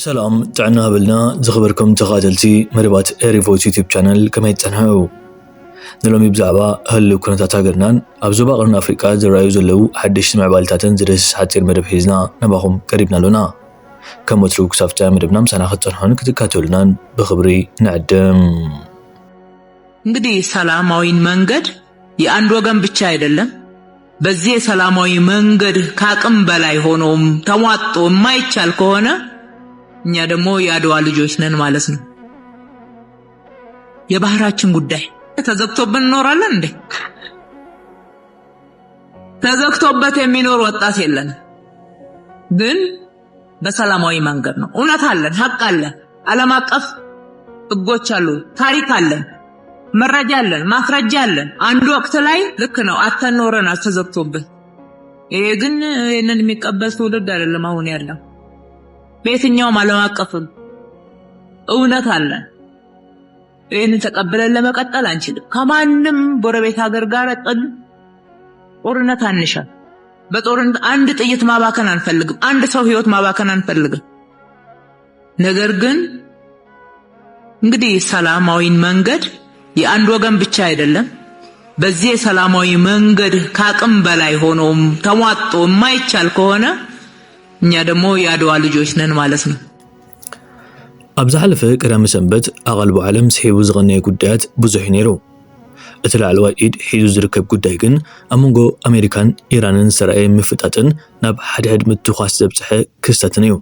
سلام تعنا بلنا زخبركم تقاتلتي مربات ايريفوت يوتيوب channel كما يتنهو نلوم يبزعبا هل كنت تاغرنان ابزوبا قرن افريقيا زرايو زلو حدش معبالتاتن زرس حتير مدب حيزنا نباهم قريبنا لنا كم وتروك سافتا مدبنا مسانا خطرهن كتكاتولنان بخبري نعدم እንግዲህ ሰላማዊን መንገድ የአንድ ወገን ብቻ አይደለም በዚህ ሰላማዊ መንገድ ካቅም በላይ ሆኖም ተሟጦ የማይቻል ከሆነ እኛ ደግሞ ያድዋ ልጆች ነን ማለት ነው የባህራችን ጉዳይ ተዘግቶብን እንኖራለን እንዴ ተዘግቶበት የሚኖር ወጣት የለን ግን በሰላማዊ መንገድ ነው እውነት አለን ሐቅ አለን ዓለም አቀፍ ህጎች አሉ ታሪክ አለን መረጃ አለን ማስረጃ አለን አንድ ወቅት ላይ ልክ ነው አተኖረን አስተዘግቶብን ይሄ ግን እነን የሚቀበል ትውልድ አይደለም አሁን ያለው በየትኛውም ዓለም አቀፍ እውነት አለን ይሄን ተቀበለን ለመቀጠል አንችልም ከማንም ጎረቤት ሀገር ጋር ጦርነት አንሻ በጦርነት አንድ ጥይት ማባከን አንፈልግም አንድ ሰው ህይወት ማባከን አንፈልግም ነገር ግን እንግዲህ ሰላማዊን መንገድ የአንድ ወገን ብቻ አይደለም በዚህ ሰላማዊ መንገድ ካቅም በላይ ሆኖም ተሟጦ የማይቻል ከሆነ እኛ ደግሞ ያድዋ ልጆች ነን ማለት ነው አብዛሐልፈ ቀዳም ሰንበት አቀልቡ ዓለም ሲሄቡ ዝغنየ ጉዳያት ብዙሕ ነይሩ እትላልዋ ኢድ ሒዙ ዝርከብ ጉዳይ ግን አምንጎ አሜሪካን ኢራንን ሰራይ ምፍጣጥን ናብ ሓድሕድ ምትኻስ ዘብጽሐ ክስተትን እዩ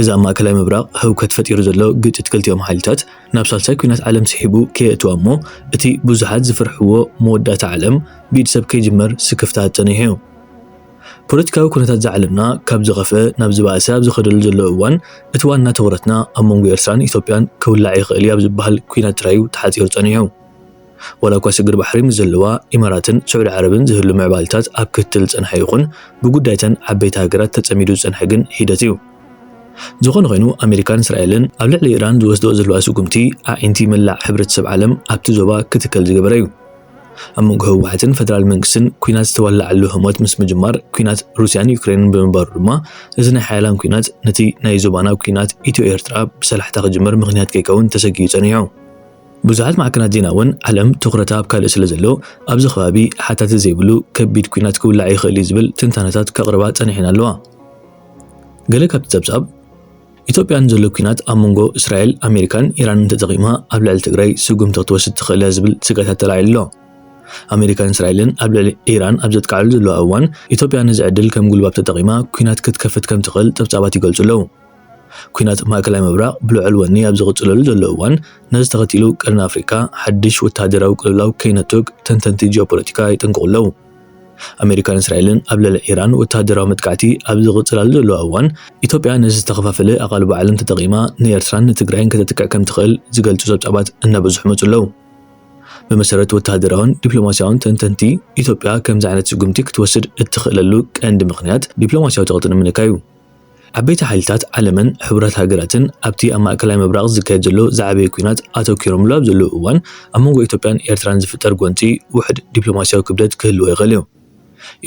እዛ ማዕከላዊ ምብራቅ ህውከት ፈጢሩ ዘሎ ግጭት ክልቲኦም ሓይልታት ናብ ሳልሳይ ኩናት ዓለም ሲሒቡ ከየእትዋ እሞ እቲ ብዙሓት ዝፍርሕዎ መወዳእታ ዓለም ብኢድ ሰብ ከይጅመር ስክፍታት ፀኒሑ ፖለቲካዊ ኩነታት ዝዓለምና ካብ ዝኸፈ ናብ ዝባእሰ ኣብ ዝኸደሉ ዘሎ እዋን እቲ ዋና ተወረትና ኣብ መንጎ ኤርትራን ኢትዮጵያን ክውላዕ ይኽእል ኣብ ዝበሃል ኩናት ትራዩ ተሓፂሩ ፀኒሑ ወላ እኳ ስግር ባሕሪ ምስ ዘለዋ ኢማራትን ስዑድ ዓረብን ዝህሉ ምዕባልታት ኣብ ክትትል ፀንሐ ይኹን ብጉዳይተን ዓበይቲ ሃገራት ተፀሚዱ ፀንሐ ግን ሂደት እዩ ዝኾነ ኮይኑ ኣሜሪካን እስራኤልን ኣብ ልዕሊ ኢራን ዝወስድኦ ዘለዋ ስጉምቲ ኣዒንቲ መላእ ሕብረተሰብ ዓለም ኣብቲ ዞባ ክትከል ዝገበረ እዩ ኣብ መንጎ ህወሓትን ፌደራል መንግስትን ኩናት ዝተወላዓሉ ህሞት ምስ ምጅማር ኩናት ሩስያን ዩክሬንን ብምንባሩ ድማ እዚ ናይ ሓያላን ኩናት ነቲ ናይ ዞባና ኩናት ኢትዮ ኤርትራ ብሰላሕታ ክጅመር ምክንያት ከይከውን ተሰጊዩ ፀኒሑ ብዙሓት ማዕከናት ዜና እውን ዓለም ትኩረታ ኣብ ካልእ ስለ ዘሎ ኣብዚ ከባቢ ሓታት ዘይብሉ ከቢድ ኩናት ክውላዕ ይኽእል ዝብል ትንታነታት ከቕርባ ፀኒሐን ኣለዋ ገለ ካብቲ ጸብጻብ ኢትዮጵያን ዘሎ ኩናት ኣብ መንጎ እስራኤል ኣሜሪካን ኢራንን ተጠቒማ ኣብ ልዕሊ ትግራይ ስጉምቲ ክትወስድ ትኽእል ዝብል ስጋታት ተላዒሉ ኣሜሪካን እስራኤልን ኣብ ልዕሊ ኢራን ኣብ ዘጥቃዕሉ ዘለዋ እዋን ኢትዮጵያ ነዚ ዕድል ከም ጉልባብ ተጠቒማ ኩናት ክትከፍት ከም ትኽእል ጠብጻባት ይገልጹ ኣለዉ ኩናት ማእከላይ ምብራቅ ብልዑል ወኒ ኣብ ዝቕጽለሉ ዘሎ እዋን ነዚ ተኸቲሉ ቀርኒ ኣፍሪካ ሓድሽ ወታደራዊ ቅልውላው ከይነትግ ተንተንቲ ጂኦፖለቲካ ይጥንቅቑ ኣለዉ ኣሜሪካን እስራኤልን ኣብ ልዕሊ ኢራን ወታደራዊ መጥቃዕቲ ኣብ ዝቕጽላሉ ዘሎ እዋን ኢትዮጵያ ነዚ ዝተኸፋፈለ ኣቓልቦ ዓለም ተጠቒማ ንኤርትራን ንትግራይን ከተጥቅዕ ከም ትኽእል ዝገልጹ ጸብጻባት እናበዝሑ መፁ ኣለዉ በመሰረት ወታደራውን ዲፕሎማሲያውን ተንተንቲ ኢትዮጵያ ከምዚ ዓይነት ስጉምቲ ክትወስድ እትኽእለሉ ቀንዲ ምኽንያት ዲፕሎማሲያዊ ጥቕጥን ምንካዩ ዓበይቲ ሓይልታት ዓለምን ሕብረት ሃገራትን ኣብቲ ኣብ ማእከላይ ምብራቅ ዝካየድ ዘሎ ዝዓበየ ኩናት ኣተኪሮምሉ ኣብ ዘሎ እዋን ኣብ መንጎ ኢትዮጵያን ኤርትራን ዝፍጠር ጎንፂ ውሕድ ዲፕሎማሲያዊ ክብደት ክህልዎ ይኽእል እዩ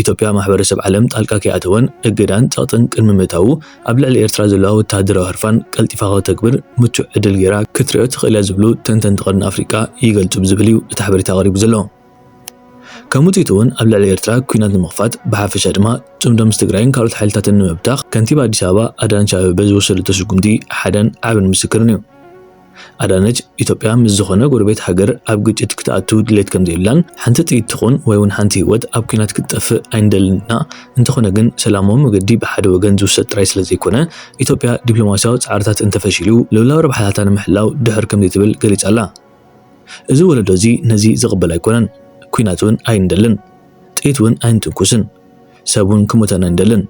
ኢትዮጵያ ማሕበረሰብ ዓለም ጣልቃ ከይኣተወን እገዳን ፀቕጥን ቅድሚ ምእታው ኣብ ልዕሊ ኤርትራ ዘለዋ ወታደራዊ ህርፋን ቀልጢፋ ክትተግብር ምቹእ ዕድል ጌራ ክትሪኦ ትኽእል እያ ዝብሉ ተንተንቲ ቀርኒ ኣፍሪካ ይገልጹ ብዝብል እዩ እቲ ሓበሬታ ቀሪቡ ዘሎ ከም ውፅኢት እውን ኣብ ልዕሊ ኤርትራ ኩናት ንምኽፋት ብሓፈሻ ድማ ጽምዶ ምስ ትግራይን ካልኦት ሓይልታትን ንምብታኽ ከንቲባ ኣዲስ ኣበባ ኣዳነች ኣበበ ዝወሰደቶ ስጉምቲ ሓደን ዓብን ምስክርን እዩ ኣዳነች ኢትዮጵያ ምስ ዝኾነ ጎረቤት ሃገር ኣብ ግጭት ክትኣቱ ድሌት ከም ዘይብላን ሓንቲ ጥይት ትኹን ወይ እውን ሓንቲ ህይወት ኣብ ኩናት ክትጠፍእ ኣይንደልና እንተኾነ ግን ሰላማዊ መገዲ ብሓደ ወገን ዝውሰድ ጥራይ ስለ ዘይኮነ ኢትዮጵያ ዲፕሎማሲያዊ ፃዕርታት እንተፈሺሉ ልውላዊ ረብሓታታ ንምሕላው ድሕር ከም ዘይትብል ገሊጻ ኣላ እዚ ወለዶ እዚ ነዚ ዝቕበል ኣይኮነን ኩናት እውን ኣይንደልን ጥይት እውን ኣይንትንኩስን ሰብ እውን ክሞተና ኣይንደልን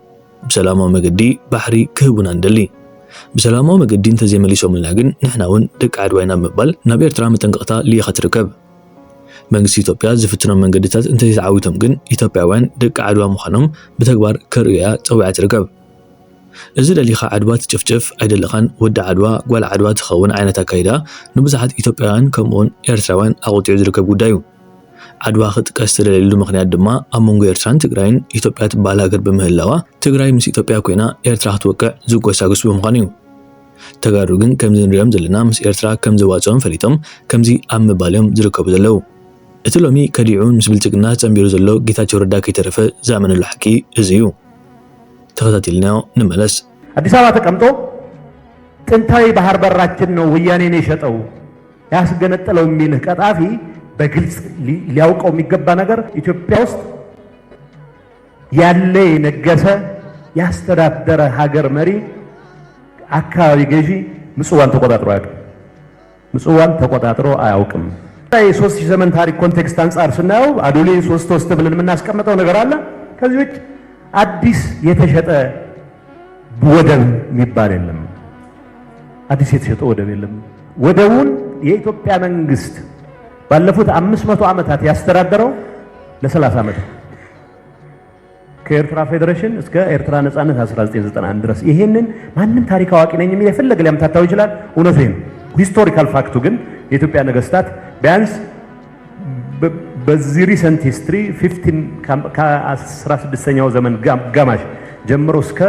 ብሰላማዊ መገዲ ባሕሪ ክህቡና ንደሊ بسلامه مقدين تزيمليسو ملنا ግን ንሕና እውን ደቂ ዓድዋይና ብምባል ናብ ኤርትራ መጠንቀቕታ ልኢኻ ትርከብ መንግስቲ ኢትዮጵያ ዝፍትኖም መንገድታት እንተዘይተዓዊቶም ግን ኢትዮጵያውያን ደቂ ዓድዋ ምዃኖም ብተግባር ከርእያ ፀዊዓ ትርከብ እዚ ደሊኻ ዓድዋ ትጭፍጭፍ ኣይደለኻን ወዲ ዓድዋ ጓል ዓድዋ ትኸውን ዓይነት ኣካይዳ ንብዙሓት ኢትዮጵያውያን ከምኡውን ኤርትራውያን ኣቆጢዑ ዝርከብ ጉዳይ እዩ ዓድዋ ክትቀስ ተደለሉ ምክንያት ድማ ኣብ መንጎ ኤርትራን ትግራይን ኢትዮጵያ ትባል ሃገር በምህላዋ ትግራይ ምስ ኢትዮጵያ ኮይና ኤርትራ ክትወቅዕ ዝጎሳግስ ብምዃኑ እዩ ተጋሩ ግን ከምዚ ንሪኦም ዘለና ምስ ኤርትራ ከም ዝዋፅኦም ፈሊጦም ከምዚ ኣብ ምባልዮም ዝርከቡ ዘለው እቲ ሎሚ ከዲዑን ምስ ብልጽግና ጸንቢሩ ዘሎ ጌታቸው ረዳ ከይተረፈ ዝኣመነሉ ሓቂ እዚ እዩ ተኸታቲልናዮ ንመለስ አዲስ አበባ ተቀምጦ ጥንታዊ ባህር በራችን ነው ወያኔን የሸጠው ያስገነጠለው የሚል ቀጣፊ በግልጽ ሊያውቀው የሚገባ ነገር ኢትዮጵያ ውስጥ ያለ የነገሰ ያስተዳደረ ሀገር መሪ አካባቢ ገዢ ምጽዋን ተቆጣጥሮ አያውቅም። የሶስት ሺህ ዘመን ታሪክ ኮንቴክስት አንጻር ስናየው አዶሌ 3 ብለን የምናስቀምጠው ነገር አለ። ከዚህ ውጭ አዲስ የተሸጠ ወደብ የሚባል የለም። አዲስ የተሸጠ ወደብ የለም። ወደቡን የኢትዮጵያ መንግስት ባለፉት 500 ዓመታት ያስተዳደረው ለ30 ዓመት ከኤርትራ ፌዴሬሽን እስከ ኤርትራ ነጻነት 1991 ድረስ ይሄንን ማንም ታሪክ አዋቂ ነኝ የሚል የፈለገ ሊያምታታው ይችላል። እውነቱ ይሄ ነው። ሂስቶሪካል ፋክቱ ግን የኢትዮጵያ ነገስታት ቢያንስ በዚህ ሪሰንት ሂስትሪ 15 ከ16ኛው ዘመን ጋማሽ ጀምሮ እስከ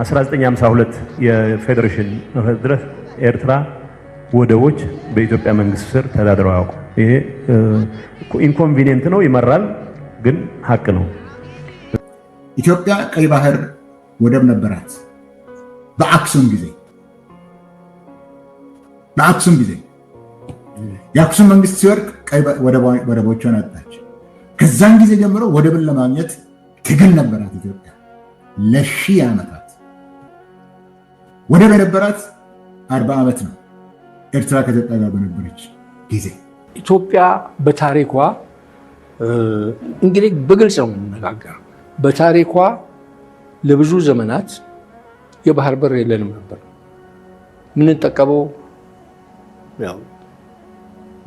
1952 የፌዴሬሽን ድረስ ኤርትራ ወደቦች በኢትዮጵያ መንግስት ስር ተዳድረው ያውቁ። ይሄ ኢንኮንቪኒየንት ነው፣ ይመራል፣ ግን ሀቅ ነው። ኢትዮጵያ ቀይ ባህር ወደብ ነበራት በአክሱም ጊዜ የአክሱም መንግስት ሲወርቅ ቀይ ወደቦቿን አጣች። ከዛን ጊዜ ጀምሮ ወደብን ለማግኘት ትግል ነበራት ኢትዮጵያ ለሺህ ዓመታት። ወደብ የነበራት 40 ዓመት ነው ኤርትራ ከኢትዮጵያ ጋር በነበረች ጊዜ። ኢትዮጵያ በታሪኳ እንግዲህ በግልጽ ነው የምንነጋገረው። በታሪኳ ለብዙ ዘመናት የባህር በር የለንም ነበር። የምንጠቀመው ያው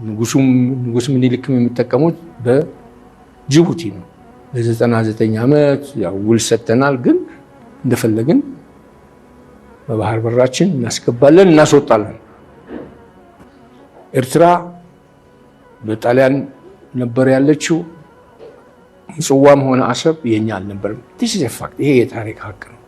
ንጉስ ምኒልክም የሚጠቀሙት በጅቡቲ ነው። ለ99 ዓመት ያው ውል ሰጥተናል፣ ግን እንደፈለግን በባህር በራችን እናስገባለን እናስወጣለን። ኤርትራ በጣሊያን ነበር ያለችው። ምጽዋም ሆነ አሰብ የኛ አልነበረም። this is a fact። ይሄ የታሪክ ሀቅ ነው።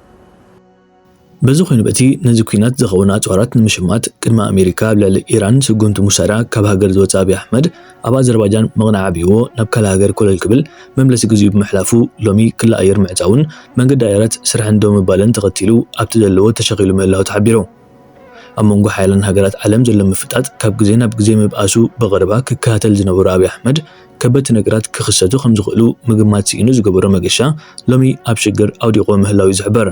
በዚ ኮይኑ በቲ ነዚ ኩናት ዝኸውን ኣፅዋራት ንምሽማት ቅድሚ ኣሜሪካ ብላዕሊ ኢራን ስጉምቲ ሙሳዳ ካብ ሃገር ዝወፅእ ኣብይ ኣሕመድ ኣብ ኣዘርባይጃን መቕናዕ ዓቢዎ ናብ ካልእ ሃገር ኮለል ክብል መምለሲ ግዜኡ ብምሕላፉ ሎሚ ክልል ኣየር ምዕፃውን መንገዲ ኣየራት ስራሕን ደው ምባልን ተኸቲሉ ኣብቲ ዘለዎ ተሸኺሉ ምህላው ተሓቢሩ። ኣብ መንጎ ሓያላን ሃገራት ዓለም ዘሎ ምፍጣጥ ካብ ግዜ ናብ ግዜ ምብኣሱ ብቐረባ ክከታተል ዝነበሩ ኣብይ ኣሕመድ ከበድቲ ነገራት ክኽሰቱ ከም ዝኽእሉ ምግማት ሲኢኑ ዝገበሮ መገሻ ሎሚ ኣብ ሽግር ኣውዲቆ ምህላው እዩ ዝሕበር።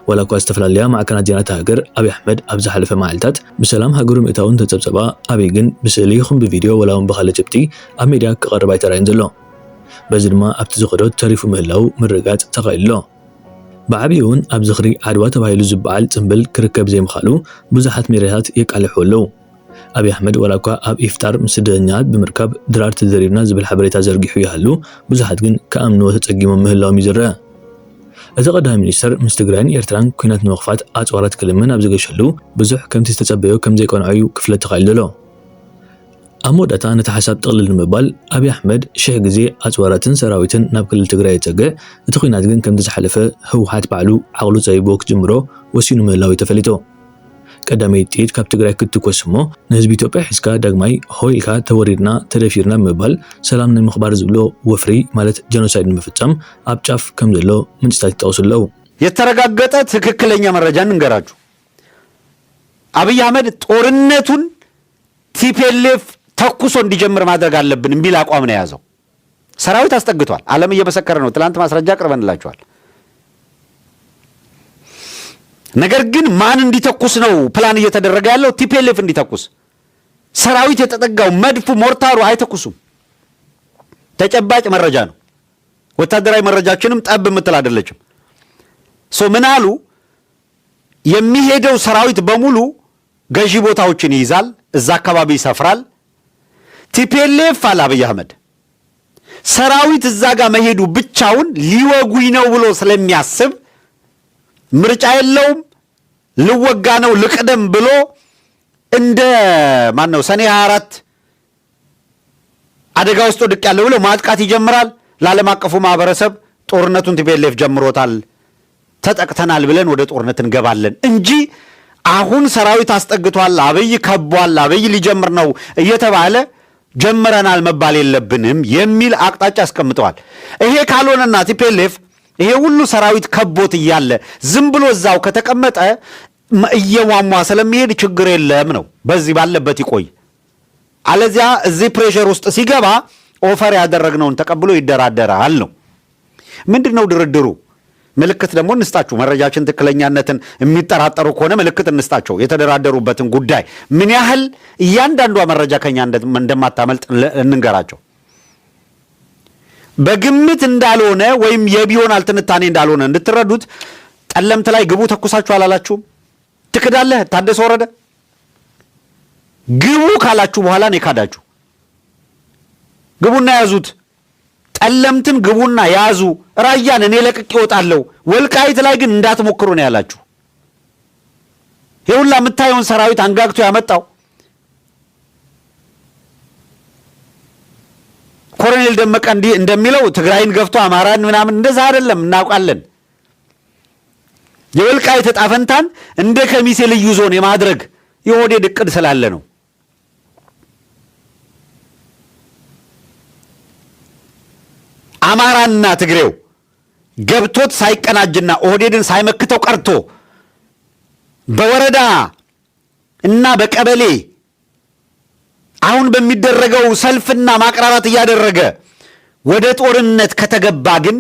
ወላ እኳ ዝተፈላለያ ማዕከናት ዜናት ሃገር ኣብይ ኣሕመድ ኣብ ዝሓለፈ መዓልታት ብሰላም ሃገሩ ምእታውን ተፀብፀባ ኣብይ ግን ብስእሊ ይኹን ብቪድዮ ወላ እውን ብኻልእ ጭብጢ ኣብ ሚድያ ክቐርብ ኣይተራእዩን ዘሎ። በዚ ድማ ኣብቲ ዝኸዶት ተሪፉ ምህላው ምርጋፅ ተኻኢሉሎ። ብዓብዪ እውን ኣብ ዝኽሪ ዓድዋ ተባሂሉ ዝበዓል ፅምብል ክርከብ ዘይምኻሉ ብዙሓት ሚድያታት የቃልሑ ኣለው። ኣብይ ኣሕመድ ወላ እኳ ኣብ ኢፍጣር ምስ ስደተኛታት ብምርካብ ድራር ተዘሪርና ዝብል ሓበሬታ ዘርጊሑ ይሃሉ፣ ብዙሓት ግን ከኣምንዎ ተፀጊሞም ምህላዎም እዩ ዝረአ። እቲ ቀዳሚ ሚኒስተር ምስ ትግራይን ኤርትራን ኩናት ንምኽፋት ኣፅዋራት ክልምን ኣብ ዝገሸሉ ብዙሕ ከምቲ ዝተፀበዮ ከም ዘይቀንዐዩ ክፍለጥ ተኻኢሉ ኣሎ። ኣብ መወዳእታ ነቲ ሓሳብ ጥቕልል ንምባል ኣብይ ኣሕመድ 1000 ግዜ ኣፅዋራትን ሰራዊትን ናብ ክልል ትግራይ የፀግዕ፣ እቲ ኩናት ግን ከምቲ ዝሓለፈ ህወሓት ባዕሉ ዓቕሉ ፀቢቦ ክጅምሮ ወሲኑ ምህላው ተፈሊጡ። ቀዳመይ ጥይት ካብ ትግራይ ክትኮስ እሞ ንህዝቢ ኢትዮጵያ ሒዝካ ዳግማይ ሆይልካ ተወሪድና ተደፊርና ብምባል ሰላም ንምኽባር ዝብሎ ወፍሪ ማለት ጀኖሳይድ ንምፍፃም ኣብ ጫፍ ከም ዘሎ ምንጭታት ይጠቕሱ ኣለው። የተረጋገጠ ትክክለኛ መረጃ እንገራችሁ። አብይ አህመድ ጦርነቱን ቲፒኤልኤፍ ተኩሶ እንዲጀምር ማድረግ አለብን የሚል አቋም ነው የያዘው። ሰራዊት አስጠግቷል። ዓለም እየመሰከረ ነው። ትላንት ማስረጃ አቅርበንላችኋል። ነገር ግን ማን እንዲተኩስ ነው ፕላን እየተደረገ ያለው? ቲፒኤልኤፍ እንዲተኩስ። ሰራዊት የተጠጋው መድፉ ሞርታሩ አይተኩሱም። ተጨባጭ መረጃ ነው። ወታደራዊ መረጃችንም ጠብ ምትል አይደለችም። ምን አሉ? የሚሄደው ሰራዊት በሙሉ ገዢ ቦታዎችን ይይዛል፣ እዛ አካባቢ ይሰፍራል። ቲፒኤልኤፍ አለ አብይ አህመድ ሰራዊት እዛ ጋር መሄዱ ብቻውን ሊወጉኝ ነው ብሎ ስለሚያስብ ምርጫ የለውም፣ ልወጋ ነው ልቅደም ብሎ እንደ ማን ነው ሰኔ 24 አደጋ ውስጥ ወድቅ ያለው ብሎ ማጥቃት ይጀምራል። ለዓለም አቀፉ ማህበረሰብ ጦርነቱን ቲፒኤልኤፍ ጀምሮታል፣ ተጠቅተናል ብለን ወደ ጦርነት እንገባለን እንጂ አሁን ሰራዊት አስጠግቷል፣ አብይ ከቧል፣ አብይ ሊጀምር ነው እየተባለ ጀምረናል መባል የለብንም የሚል አቅጣጫ አስቀምጠዋል። ይሄ ካልሆነና ቲፒኤልኤፍ ይሄ ሁሉ ሰራዊት ከቦት እያለ ዝም ብሎ እዛው ከተቀመጠ እየሟሟ ስለሚሄድ ችግር የለም ነው፣ በዚህ ባለበት ይቆይ። አለዚያ እዚህ ፕሬሸር ውስጥ ሲገባ ኦፈር ያደረግነውን ተቀብሎ ይደራደራል ነው። ምንድነው ድርድሩ? ምልክት ደግሞ እንስጣችሁ። መረጃችን ትክክለኛነትን የሚጠራጠሩ ከሆነ ምልክት እንስጣቸው። የተደራደሩበትን ጉዳይ ምን ያህል እያንዳንዷ መረጃ ከኛ እንደማታመልጥ እንንገራቸው። በግምት እንዳልሆነ ወይም የቢሆናል ትንታኔ እንዳልሆነ እንድትረዱት ጠለምት ላይ ግቡ ተኩሳችሁ አላላችሁም? ትክዳለህ ታደሰ ወረደ? ግቡ ካላችሁ በኋላ ነው የካዳችሁ። ግቡና ያዙት። ጠለምትን ግቡና ያዙ። ራያን እኔ ለቅቄ እወጣለሁ፣ ወልቃይት ላይ ግን እንዳትሞክሩ ነው ያላችሁ። ይሁላ የምታየውን ሰራዊት አንጋግቶ ያመጣው ኮሎኔል ደመቀ እንደሚለው ትግራይን ገፍቶ አማራን ምናምን እንደዛ አይደለም፣ እናውቃለን። የወልቃይት ዕጣ ፈንታን እንደ ከሚሴ ልዩ ዞን የማድረግ የኦህዴድ ዕቅድ ስላለ ነው። አማራና ትግሬው ገብቶት ሳይቀናጅና ኦህዴድን ሳይመክተው ቀርቶ በወረዳ እና በቀበሌ አሁን በሚደረገው ሰልፍና ማቅራራት እያደረገ ወደ ጦርነት ከተገባ ግን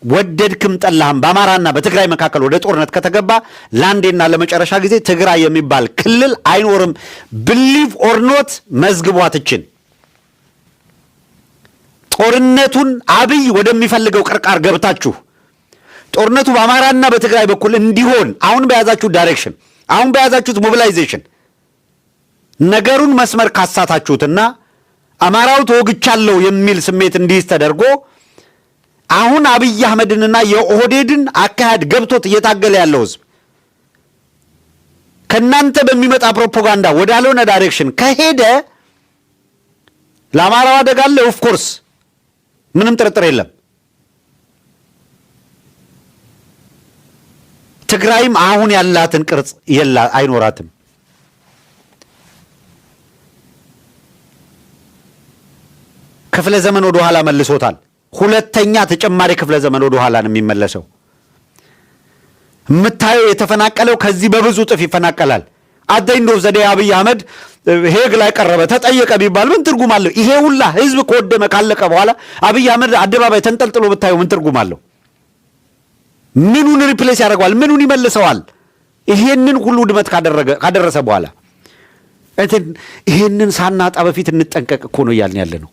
ወደድክም ጠላህም በአማራና በትግራይ መካከል ወደ ጦርነት ከተገባ ለአንዴና ለመጨረሻ ጊዜ ትግራይ የሚባል ክልል አይኖርም። ብሊቭ ኦር ኖት መዝግቧትችን ጦርነቱን አብይ ወደሚፈልገው ቅርቃር ገብታችሁ ጦርነቱ በአማራና በትግራይ በኩል እንዲሆን አሁን በያዛችሁት ዳይሬክሽን፣ አሁን በያዛችሁት ሞቢላይዜሽን ነገሩን መስመር ካሳታችሁትና አማራው ተወግቻለሁ የሚል ስሜት እንዲይዝ ተደርጎ አሁን አብይ አህመድንና የኦህዴድን አካሄድ ገብቶት እየታገለ ያለው ህዝብ ከናንተ በሚመጣ ፕሮፓጋንዳ ወዳልሆነ ዳይሬክሽን ከሄደ ለአማራው አደጋ አለ። ኦፍ ኮርስ ምንም ጥርጥር የለም። ትግራይም አሁን ያላትን ቅርጽ አይኖራትም። ክፍለ ዘመን ወደ ኋላ መልሶታል። ሁለተኛ ተጨማሪ ክፍለ ዘመን ወደ ኋላ ነው የሚመለሰው። የምታየው የተፈናቀለው ከዚህ በብዙ ጥፍ ይፈናቀላል። አደይንዶ ዘዴ አብይ አህመድ ሄግ ላይ ቀረበ ተጠየቀ ቢባል ምን ትርጉም አለው? ይሄ ሁላ ህዝብ ከወደመ ካለቀ በኋላ አብይ አህመድ አደባባይ ተንጠልጥሎ ብታየው ምን ትርጉም አለው? ምኑን ሪፕሌስ ያደርገዋል? ምኑን ይመልሰዋል? ይሄንን ሁሉ ውድመት ካደረሰ በኋላ ይሄንን ሳናጣ በፊት እንጠንቀቅ እኮ ነው እያልን ያለ ነው።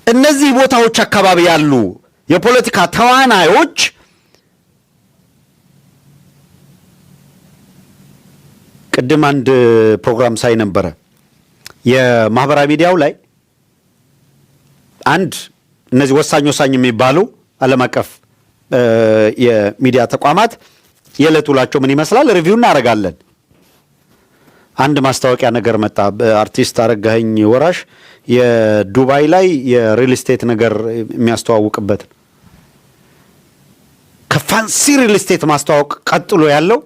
እነዚህ ቦታዎች አካባቢ ያሉ የፖለቲካ ተዋናዮች ቅድም አንድ ፕሮግራም ሳይ ነበረ የማህበራዊ ሚዲያው ላይ አንድ እነዚህ ወሳኝ የሚባሉ ዓለም አቀፍ የሚዲያ ተቋማት የዕለት ውላቸው ምን ይመስላል ሪቪው እናደርጋለን። አንድ ማስታወቂያ ነገር መጣ። አርቲስት አረጋኸኝ ወራሽ የዱባይ ላይ የሪል ስቴት ነገር የሚያስተዋውቅበት ከፋንሲ ሪል ስቴት ማስተዋወቅ ቀጥሎ ያለው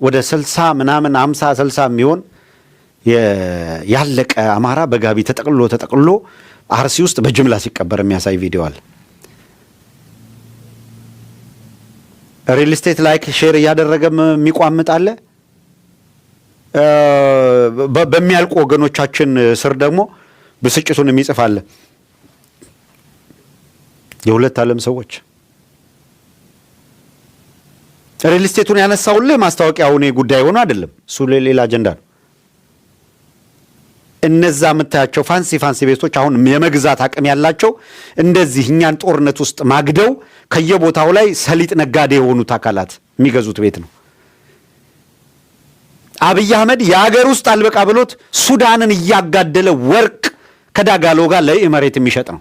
ወደ 60 ምናምን 50 60 የሚሆን ያለቀ አማራ በጋቢ ተጠቅልሎ አርሲ ውስጥ በጅምላ ሲቀበር የሚያሳይ ቪዲዮ አለ። ሪል ስቴት ላይክ ሼር እያደረገም የሚቋምጥ አለ። በሚያልቁ ወገኖቻችን ስር ደግሞ ብስጭቱን የሚጽፍ አለ። የሁለት ዓለም ሰዎች ሪል ስቴቱን ያነሳውልህ ማስታወቂያውን ጉዳይ ሆኖ አይደለም፣ እሱ ሌላ አጀንዳ ነው። እነዛ የምታያቸው ፋንሲ ቤቶች አሁን የመግዛት አቅም ያላቸው እንደዚህ እኛን ጦርነት ውስጥ ማግደው ከየቦታው ላይ ሰሊጥ ነጋዴ የሆኑት አካላት የሚገዙት ቤት ነው። አብይ አህመድ የሀገር ውስጥ አልበቃ ብሎት ሱዳንን እያጋደለ ወርቅ ከዳጋሎ ጋር ለኢመሬት የሚሸጥ ነው።